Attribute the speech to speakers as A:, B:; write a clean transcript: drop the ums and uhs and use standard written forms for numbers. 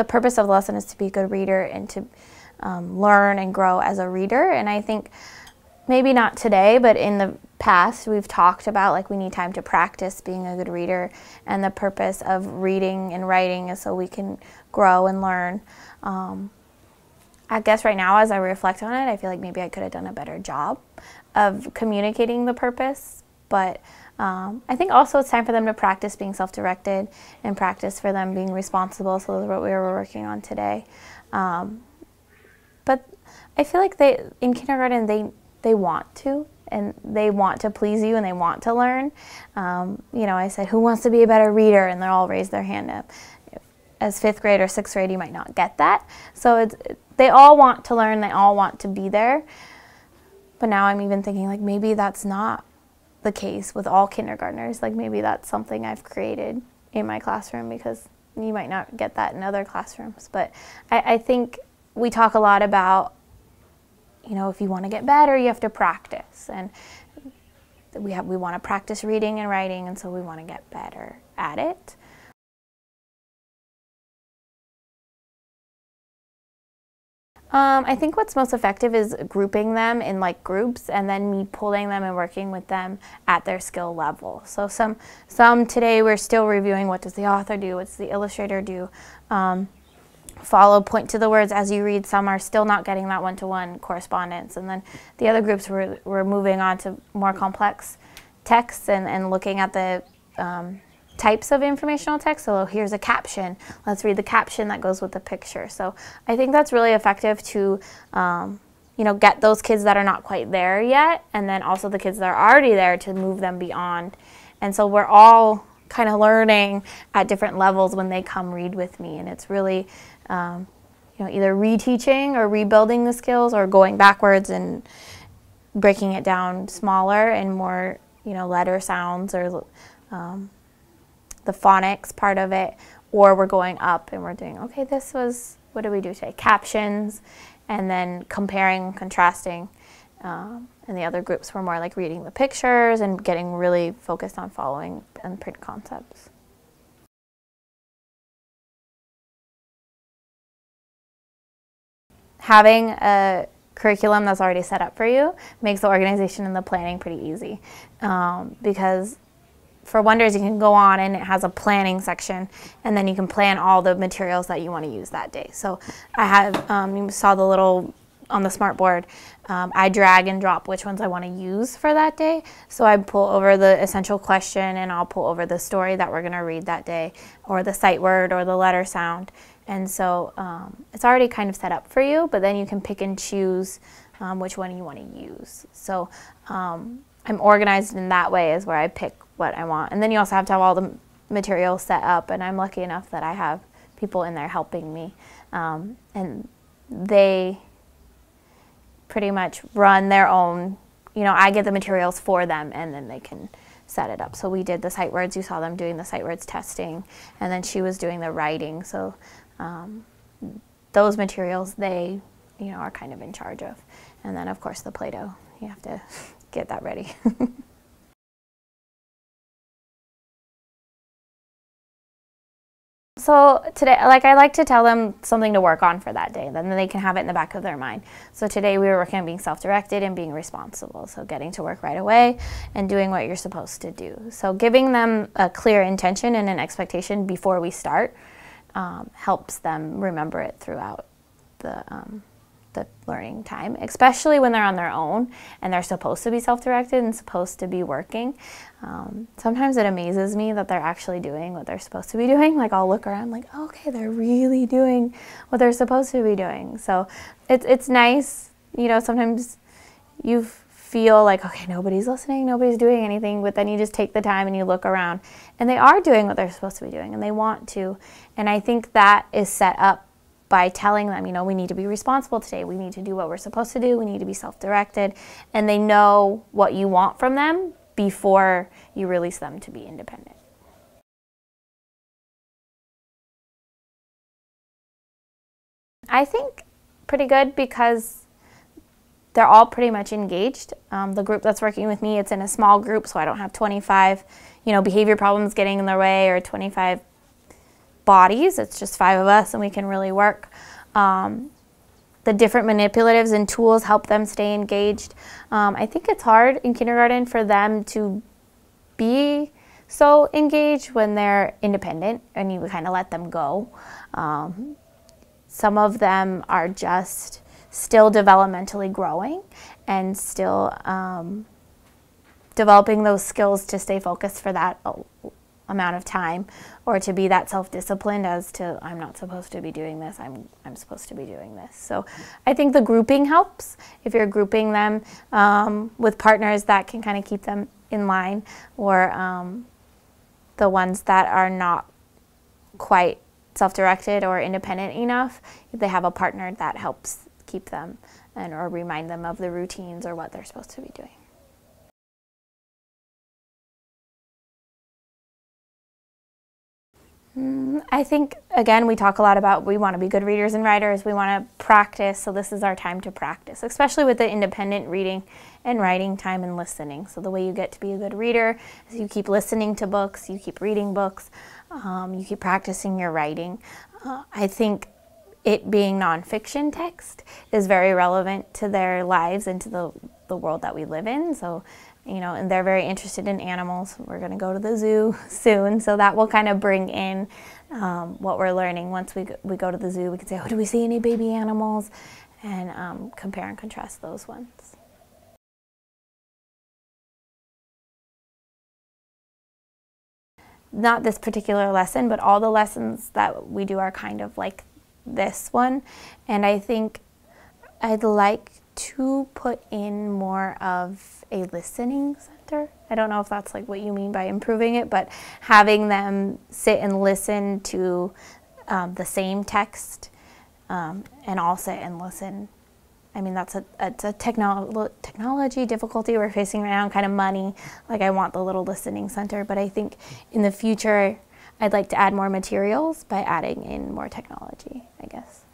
A: the purpose of the lesson is to be a good reader and to learn and grow as a reader. And I think maybe not today, but in the past we've talked about like we need time to practice being a good reader, and the purpose of reading and writing is so we can grow and learn. I guess right now as I reflect on it, I feel like maybe I could have done a better job of communicating the purpose, but I think also it's time for them to practice being self-directed and practice for them being responsible, so that's what we were working on today. But I feel like in kindergarten they want to, and they want to please you and they want to learn. You know, I said, who wants to be a better reader? And they all raised their hand up. As 5th grade or 6th grade, you might not get that. So they all want to learn, they all want to be there. But now I'm even thinking like maybe that's not the case with all kindergartners. Like maybe that's something I've created in my classroom, because you might not get that in other classrooms. But I think we talk a lot about, you know, if you want to get better, you have to practice. And we want to practice reading and writing, and so we want to get better at it. I think what's most effective is grouping them in like groups, and then me pulling them and working with them at their skill level. So some today we're still reviewing what does the author do, what's the illustrator do, follow, point to the words as you read. Some are still not getting that one-to-one correspondence, and then the other groups we're moving on to more complex texts and looking at the types of informational text. So here's a caption, let's read the caption that goes with the picture. So I think that's really effective to you know, get those kids that are not quite there yet, and then also the kids that are already there to move them beyond. And so we're all kind of learning at different levels when they come read with me, and it's really you know, either reteaching or rebuilding the skills, or going backwards and breaking it down smaller and more, you know, letter sounds or the phonics part of it, or we're going up and we're doing, okay, this was, what did we do today? Captions, and then comparing, contrasting. And the other groups were more like reading the pictures and getting really focused on following and print concepts. Having a curriculum that's already set up for you makes the organization and the planning pretty easy, because for Wonders, you can go on and it has a planning section, and then you can plan all the materials that you want to use that day. So I have, you saw the little, on the smart board, I drag and drop which ones I want to use for that day. So I pull over the essential question, and I'll pull over the story that we're going to read that day, or the sight word, or the letter sound. And so it's already kind of set up for you, but then you can pick and choose which one you want to use. So I'm organized in that way, is where I pick what I want. And then you also have to have all the materials set up, and I'm lucky enough that I have people in there helping me. And they pretty much run their own, you know, I get the materials for them, and then they can set it up. So we did the sight words, you saw them doing the sight words testing, and then she was doing the writing. So those materials they, you know, are kind of in charge of. And then of course the Play-Doh, you have to get that ready. So today, like, I like to tell them something to work on for that day, then they can have it in the back of their mind. So today we were working on being self-directed and being responsible. So getting to work right away and doing what you're supposed to do. So giving them a clear intention and an expectation before we start helps them remember it throughout the learning time, especially when they're on their own and they're supposed to be self-directed and supposed to be working. Sometimes it amazes me that they're actually doing what they're supposed to be doing. Like, I'll look around like, oh, okay, they're really doing what they're supposed to be doing. So it's nice, you know, sometimes you feel like, okay, nobody's listening, nobody's doing anything, but then you just take the time and you look around and they are doing what they're supposed to be doing and they want to. And I think that is set up by telling them, you know, we need to be responsible today. We need to do what we're supposed to do. We need to be self-directed. And they know what you want from them before you release them to be independent. I think pretty good, because they're all pretty much engaged. The group that's working with me, it's in a small group, so I don't have 25, you know, behavior problems getting in their way, or 25 bodies. It's just 5 of us and we can really work. The different manipulatives and tools help them stay engaged. I think it's hard in kindergarten for them to be so engaged when they're independent and you kind of let them go. Some of them are just still developmentally growing and still developing those skills to stay focused for that amount of time, or to be that self-disciplined as to, I'm not supposed to be doing this, I'm supposed to be doing this. So I think the grouping helps. If you're grouping them with partners, that can kind of keep them in line, or the ones that are not quite self-directed or independent enough, if they have a partner, that helps keep them and or remind them of the routines or what they're supposed to be doing. I think, again, we talk a lot about we want to be good readers and writers. We want to practice, so this is our time to practice, especially with the independent reading and writing time and listening. So the way you get to be a good reader is you keep listening to books, you keep reading books, you keep practicing your writing. I think it being nonfiction text is very relevant to their lives and to the world that we live in. So, you know, and they're very interested in animals. We're going to go to the zoo soon, so that will kind of bring in what we're learning. Once we go to the zoo, we can say, oh, do we see any baby animals? And compare and contrast those ones. Not this particular lesson, but all the lessons that we do are kind of like this one. And I think I'd like to put in more of a listening center. I don't know if that's like what you mean by improving it, but having them sit and listen to the same text and all sit and listen. I mean, it's a technology difficulty we're facing right now, and kind of money. Like, I want the little listening center, but I think in the future I'd like to add more materials by adding in more technology, I guess.